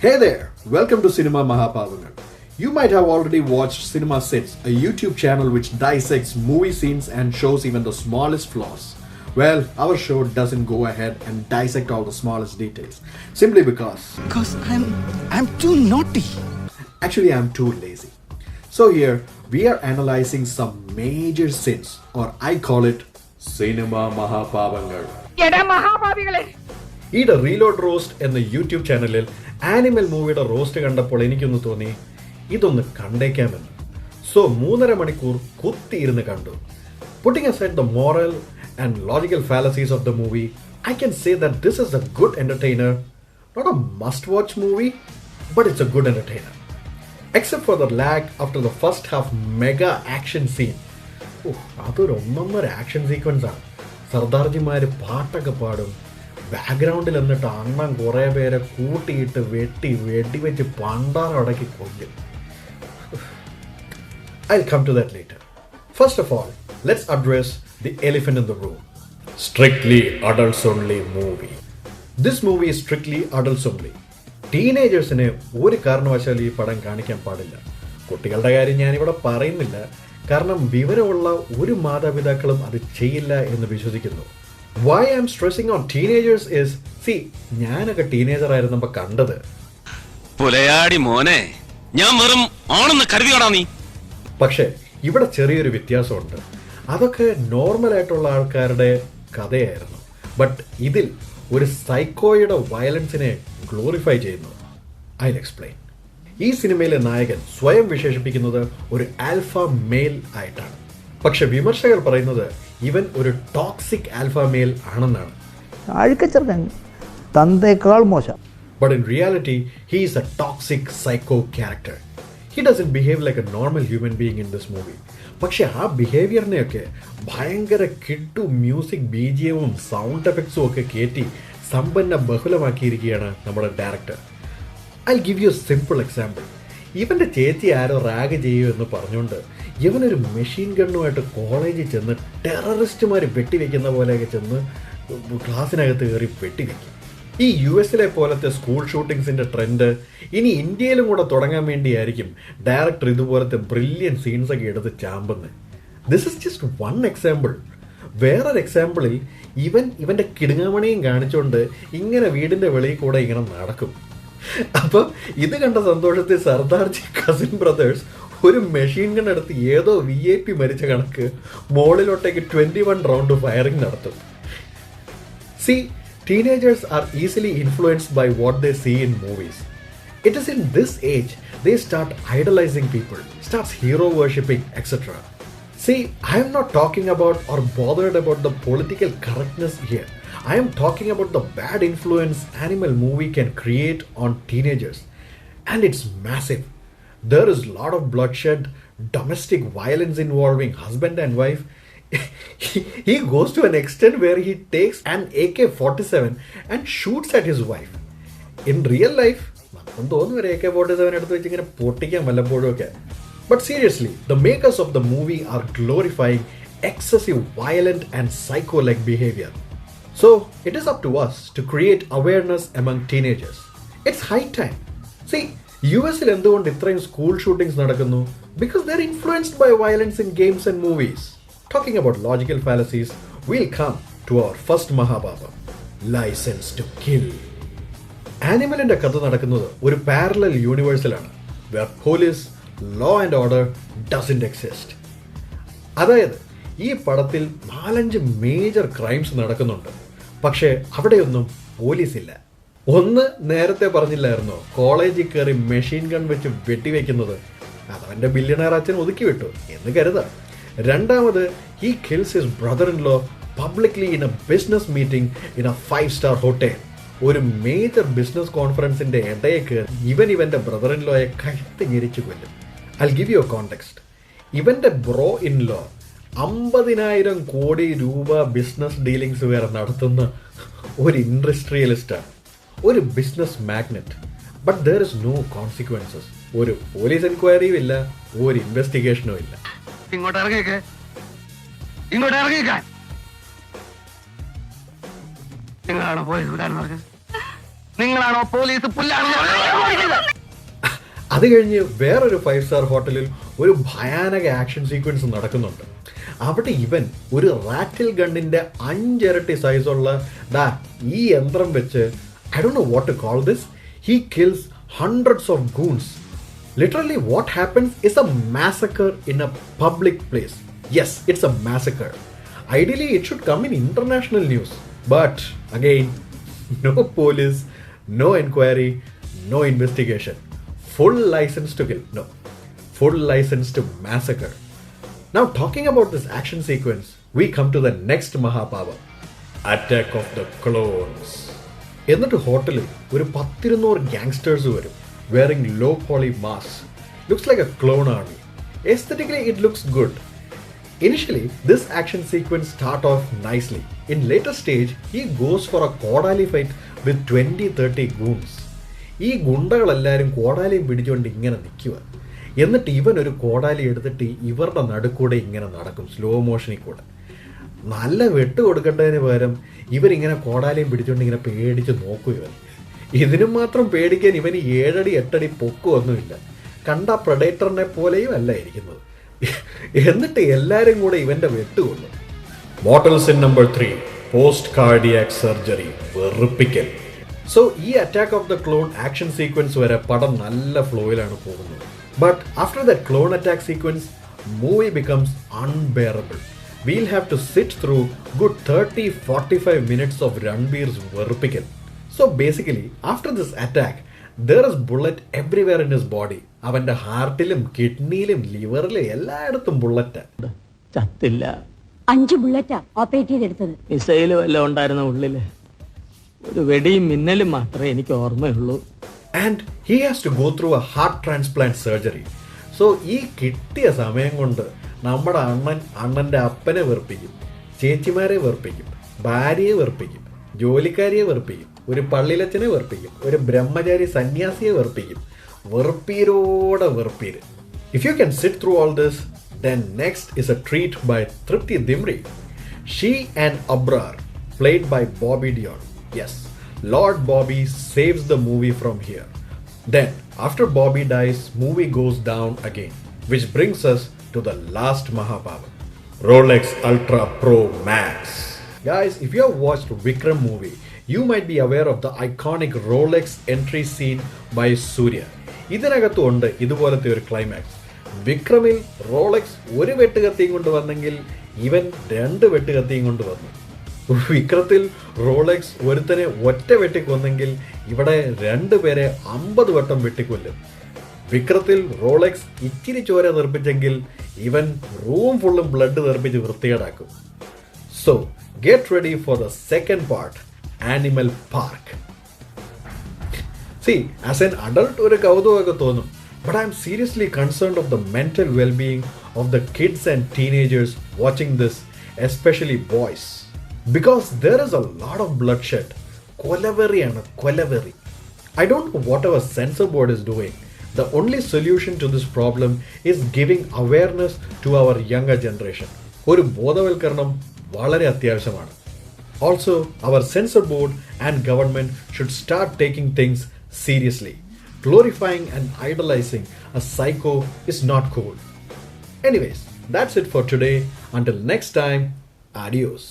Hey there, welcome to Cinema Mahapapangal. You might have already watched Cinema Sits, a YouTube channel which dissects movie scenes and shows even the smallest flaws. Well, our show doesn't go ahead and dissect all the smallest details, simply because I'm too naughty. Actually I'm too lazy. So here we are analyzing some major sins, or I call it Cinema Mahapapangal. ഈ reload roast എന്ന YouTube ചാനലിൽ animal മൂവിയുടെ roast കണ്ടപ്പോൾ എനിക്കൊന്ന് തോന്നി ഇതൊന്ന് കണ്ടേക്കാമെന്ന്. So 3.5 മണിക്കൂർ കുത്തിയിരുന്ന് കണ്ടു. Putting aside the moral and logical fallacies of the movie, I can say that this is a good entertainer. Not a must-watch movie, but it's a good entertainer. Except for the lag after the first half mega action scene. അതൊരു ഒന്നൊന്നര action sequence ആണ്. സർദാർജിമാര് പാട്ടൊക്കെ പാടും, ബാക്ക്ഗ്രൗണ്ടിൽ എന്നിട്ട് അണ്ണൻ കുറേ പേരെ കൂട്ടിയിട്ട് വെടിവെച്ച് പണ്ടാറടക്കി കൊല്ലും. I'll come to that later. First of all, let's address the elephant in the room. Strictly adults only movie. This movie is strictly adults only. ടീനേജേഴ്സിനെ ഒരു കാരണവശാലും ഈ പടം കാണിക്കാൻ പാടില്ല. കുട്ടികളുടെ കാര്യം ഞാനിവിടെ പറയുന്നില്ല, കാരണം വിവരമുള്ള ഒരു മാതാപിതാക്കളും അത് ചെയ്യില്ല എന്ന് വിശ്വസിക്കുന്നു. Why I'm stressing on teenagers is, see, ഞാനൊക്കെ ടീനേജർ ആയിരുന്നപ്പോൾ കണ്ടത്. പക്ഷേ ഇവിടെ ചെറിയൊരു വ്യത്യാസമുണ്ട്. അതൊക്കെ നോർമലായിട്ടുള്ള ആൾക്കാരുടെ കഥയായിരുന്നു. ബട്ട് ഇതിൽ ഒരു സൈക്കോയുടെ വയലൻസിനെ ഗ്ലോറിഫൈ ചെയ്യുന്നു. I'll explain. ഈ സിനിമയിലെ നായകൻ സ്വയം വിശേഷിപ്പിക്കുന്നത് ഒരു ആൽഫ മെയിൽ ആയിട്ടാണ്. പക്ഷെ വിമർശകർ പറയുന്നത് ഇവൻ ഒരു ടോക്സിക് ആൽഫ മെയിൽ ആണെന്നാണ്. But in reality, he is a toxic psycho character. He doesn't behave like a normal human being in this movie. പക്ഷെ ആ ബിഹേവിയറിനെയൊക്കെ ഭയങ്കര കിട്ടു മ്യൂസിക് ബിജിഎമ്മും സൗണ്ട് എഫക്ട്സും ഒക്കെ കയറ്റി സമ്പന്ന ബഹുലമാക്കിയിരിക്കുകയാണ് നമ്മുടെ director. I'll give you a simple example. ഇവൻ്റെ ചേച്ചി ആരോ റാഗ് ചെയ്യൂ എന്ന് പറഞ്ഞുകൊണ്ട് ഇവനൊരു മെഷീൻ ഗണ്ണുമായിട്ട് കോളേജിൽ ചെന്ന് ടെററിസ്റ്റുമാർ വെട്ടിവെക്കുന്ന പോലെയൊക്കെ ചെന്ന് ക്ലാസ്സിനകത്ത് കയറി വെട്ടിവെക്കും. ഈ US-ലെ പോലത്തെ സ്കൂൾ ഷൂട്ടിങ്സിൻ്റെ ട്രെൻഡ് ഇനി ഇന്ത്യയിലും കൂടെ തുടങ്ങാൻ വേണ്ടിയായിരിക്കും ഡയറക്ടർ ഇതുപോലത്തെ ബ്രില്യൻ സീൻസൊക്കെ എടുത്ത് ചാമ്പുന്നത്. This is just one example. വേറൊരു എക്സാമ്പിളിൽ ഇവൻ്റെ കിടുങ്ങാമണിയും കാണിച്ചുകൊണ്ട് ഇങ്ങനെ വീടിൻ്റെ വെളിയിൽ കൂടെ ഇങ്ങനെ നടക്കും. അപ്പം ഇത് കണ്ട സന്തോഷത്തിൽ സർദാർജി കസിൻ ബ്രദേഴ്സ് ഒരു മെഷീൻ ഗൺ എടുത്ത് ഏതോ VIP മരിച്ച കണക്ക് മോളിലോട്ടേക്ക് 21 റൗണ്ട് ഫയറിംഗ് നടത്തും. See, teenagers are easily influenced by what they see in movies. It is in this age they start idolizing people, starts hero worshipping, etc. See, I am not talking about or bothered about the political correctness here. I am talking about the bad influence animal movie can create on teenagers. And it's massive. There is a lot of bloodshed, domestic violence involving husband and wife. He goes to an extent where he takes an AK-47 and shoots at his wife. In real life, AK-47 എടുത്ത് വെച്ച് ഇങ്ങനെ പൊട്ടിക്കാൻ വല്ലപ്പോഴും ഒക്കെ. But seriously, the makers of the movie are glorifying excessive violent and psycho-like behavior. So, it is up to us to create awareness among teenagers. It's high time. See, US-ൽ എന്തുകൊണ്ട് ഇത്രയും school shootings നടക്കുന്നു? Because they're influenced by violence in games and movies. Talking about logical fallacies, we'll come to our first Mahapapa, License to Kill. ആനിമലിൻ്റെ കഥ നടക്കുന്നത് ഒരു parallel യൂണിവേഴ്സിലാണ്, where police, law and order doesn't exist. അതായത് ഈ പടത്തിൽ 4-5 major crimes നടക്കുന്നുണ്ട്, പക്ഷേ അവിടെയൊന്നും പോലീസില്ല. ഒന്ന്, നേരത്തെ പറഞ്ഞില്ലായിരുന്നോ, കോളേജിൽ കയറി മെഷീൻ ഗൺ വെച്ച് വെട്ടിവെക്കുന്നത്, അതവൻ്റെ ബില്യണയർ അച്ഛൻ ഒതുക്കി വിട്ടു എന്ന് കരുതാം. രണ്ടാമത്, he kills his brother-in-law publicly in a business meeting in a 5-star hotel. ഒരു മേജർ ബിസിനസ് കോൺഫറൻസിൻ്റെ ഇടയിൽ കയറി ഇവൻ്റെ ബ്രദർ-ഇൻ-ലോയെ കഴുത്ത് ഞെരിച്ചു കൊല്ലും. I'll give you a context. ഇവൻ്റെ ബ്രോ ഇൻ ലോ 50,000 കോടി രൂപ ബിസിനസ് ഡീലിങ്സ് വരെ നടത്തുന്ന ഒരു ഇൻഡസ്ട്രിയലിസ്റ്റാണ്, ഒരു business magnate. But there is no consequences. ഒരു പോലീസ് എൻക്വയറിയും ഇല്ല, ഒരു ഇൻവെസ്റ്റിഗേഷനും ഇല്ല. ഇങ്ങോട്ട് ഇറങ്ങിക്കാൻ നിങ്ങളാണ് പോലീസ് വിടാൻ പറഞ്ഞത്. നിങ്ങളാണോ പോലീസ് പുല്ലാണോ? അത് കഴിഞ്ഞ് വേറൊരു 5-star ഹോട്ടലിൽ ഒരു ഭയാനക ആക്ഷൻ സീക്വൻസ് നടക്കുന്നുണ്ട്. അവിടെ ഇവൻ ഒരു റാറ്റിൽ ഗണ്ണിന്റെ 5 ഇരട്ടി സൈസുള്ള ഈ യന്ത്രം വെച്ച് I don't know what to call this, he kills hundreds of goons. Literally what happens is a massacre in a public place. Yes, it's a massacre. Ideally it should come in international news, but again, no police, no inquiry, no investigation. Full license to kill. No. Full license to massacre. Now talking about this action sequence, we come to the next Mahapapangal. Attack of the Clones. എന്നിട്ട് ഹോട്ടലിൽ ഒരു 10-200 gangsters വരും, wearing low poly masks. Looks like a clone army. Aesthetically it looks good. Initially, this action sequence starts off nicely. In later stage, he goes for a kodali fight with 20-30 goons. ഈ ഗുണ്ടകളെല്ലാവരും കോടാലിയും പിടിച്ചുകൊണ്ട് ഇങ്ങനെ നിൽക്കുക. എന്നിട്ട് ഇവൻ ഒരു കോടാലി എടുത്തിട്ട് ഇവരുടെ നടുക്കൂടെ ഇങ്ങനെ നടക്കും, സ്ലോ മോഷനിൽ കൂടെ. നല്ല വെട്ട് കൊടുക്കേണ്ടതിന് പകരം ഇവരിങ്ങനെ കോടാലിയും പിടിച്ചുകൊണ്ട് ഇങ്ങനെ പേടിച്ച് നോക്കും. ഇതിനും മാത്രം പേടിക്കാൻ ഇവന് 7 അടി 8 അടി പൊക്കമൊന്നുമില്ല. കണ്ട പ്രഡേറ്ററിനെ പോലെയും അല്ല ഇരിക്കുന്നത്. എന്നിട്ട് എല്ലാവരും കൂടെ ഇവന്റെ വെട്ടുകൊള്ളും. Mortal sin number 3, post cardiac surgery, വെറുപ്പിക്കൽ. സോ ഈ attack of the clone action sequence വരെ പടം നല്ല ഫ്ലോയിലാണ് പോകുന്നത്. But after that clone attack sequence, movie becomes unbearable. We'll have to sit through good 30-45 minutes of Ranbir's Verupickal. So basically, after this attack, there is bullet everywhere in his body. അവന്റെ ഹാർട്ടിലും കിഡ്നിയിലും ലിവറിലും എല്ലായിടത്തും bullet. ചത്തില്ല. 5 ബുള്ളറ്റാ operate ചെയ്തെടുത്തത്. മിസൈലും എല്ലാം ഉണ്ടായിരുന്ന ഉള്ളില്. ഒരു വെടിയും മിന്നലും മാത്രമേ എനിക്ക് ഓർമ്മയുള്ളൂ. And he has to go through a heart transplant surgery. So ഈ കിട്ടിയ സമയം കൊണ്ട് നമ്മുടെ അണ്ണൻ്റെ അപ്പനെ വെറുപ്പിക്കും, ചേച്ചിമാരെ വെറുപ്പിക്കും, ഭാര്യയെ വെറുപ്പിക്കും, ജോലിക്കാരിയെ വെറുപ്പിക്കും, ഒരു പള്ളിയിലച്ചനെ വെറുപ്പിക്കും, ഒരു ബ്രഹ്മചാരി സന്യാസിയെ വെറുപ്പിക്കും. വെറുപ്പീരോടെ വെറുപ്പീര്. If you can sit through all this, then next is a treat by Tripti Dimri. She and Abrar, played by Bobby Deol. Yes, Lord Bobby saves the movie from here. Then, after Bobby dies, movie goes down again, which brings us to the last Mahapapangal, Rolex Ultra Pro Max. Guys, if you have watched Vikram movie, you might be aware of the iconic Rolex entry scene by Surya. ഇതിനകത്തും ഉണ്ട് ഇതുപോലത്തെ ഒരു climax. വിക്രമിൽ Rolex ഒരു വെട്ടുകത്തിയും കൊണ്ട് വന്നെങ്കിൽ ഇവൻ 2 വെട്ടുകത്തിയും കൊണ്ട് വന്നു. വിക്രത്തിൽ റോളക്സ് ഒരുത്തനെ ഒറ്റ വെട്ടിക്കൊന്നെങ്കിൽ ഇവിടെ 2 പേരെ 50 വട്ടം വെട്ടിക്കൊല്ലും. വിക്രത്തിൽ റോളക്സ് ഇച്ചിരി ചോര തെറിപ്പിച്ചെങ്കിൽ ഇവൻ റൂം ഫുള്ളും ബ്ലഡ് തെറിപ്പിച്ച് വൃത്തികേടാക്കും. So get ready for the second part, animal park. See, as an adult ഒരു കൗതുകമൊക്കെ തോന്നും, but I am seriously concerned of the mental well-being of the kids and teenagers watching this, especially boys, because there is a lot of bloodshed. കൊലവെറിയാണ്, Kolaveri. I don't know what our censor board is doing. The only solution to this problem is giving awareness to our younger generation. ഒരു ബോധവൽക്കരണം വളരെ അത്യാവശ്യമാണ്. Also, our censor board and government should start taking things seriously. Glorifying and idolizing a psycho is not cool. Anyways, that's it for today. Until next time, adios.